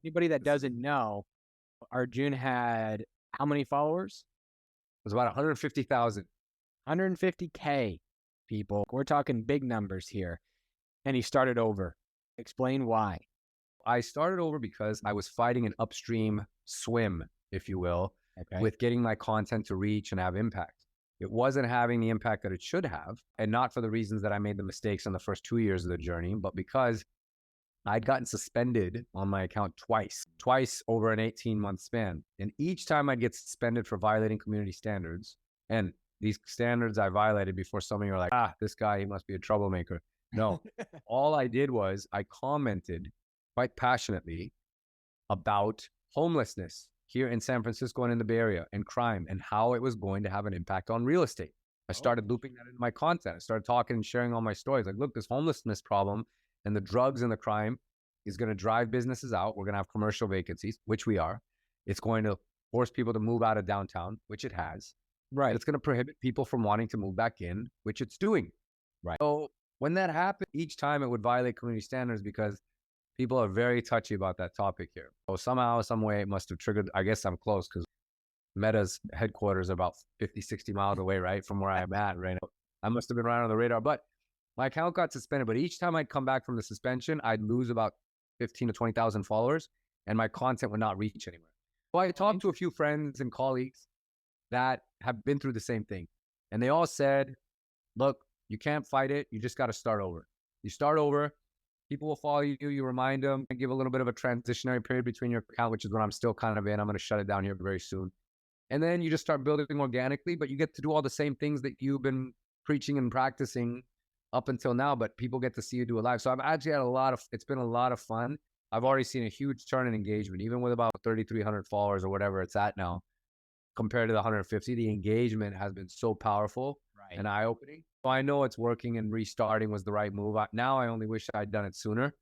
Anybody that doesn't know, Arjun had how many followers? It was about 150,000. 150K people. We're talking big numbers here. And he started over. Explain why. I started over because I was fighting an upstream swim, if you will, Okay. with getting my content to reach and have impact. It wasn't having the impact that it should have, and not for the reasons that I made the mistakes in the first 2 years of the journey, but because I'd gotten suspended on my account twice over an 18-month span. And each time I'd get suspended for violating community standards, and these standards I violated before some of you are like, this guy, he must be a troublemaker. No, all I did was I commented quite passionately about homelessness here in San Francisco and in the Bay Area and crime and how it was going to have an impact on real estate. I started looping that into my content. I started talking and sharing all my stories. Like, look, this homelessness problem and the drugs and the crime is going to drive businesses out. We're going to have commercial vacancies, which we are. It's going to force people to move out of downtown, which it has. Right. It's going to prohibit people from wanting to move back in, which it's doing. Right. So when that happened, each time it would violate community standards because people are very touchy about that topic here. So somehow, some way, it must have triggered. I guess I'm close because Meta's headquarters are about 50, 60 miles away, right, from where I'm at right now. I must have been right on the radar. But my account got suspended. But each time I'd come back from the suspension, I'd lose about 15 to 20,000 followers, and my content would not reach anywhere. So I talked to a few friends and colleagues that have been through the same thing. And they all said, look, you can't fight it. You just got to start over. You start over. People will follow you. You remind them and give a little bit of a transitionary period between your account, which is what I'm still kind of in. I'm going to shut it down here very soon. And then you just start building organically, but you get to do all the same things that you've been preaching and practicing up until now, but people get to see you do it live. So I've actually had it's been a lot of fun. I've already seen a huge turn in engagement, even with about 3,300 followers or whatever it's at now, compared to the 150. The engagement has been so powerful and eye-opening. So I know it's working, and restarting was the right move. Now I only wish I'd done it sooner.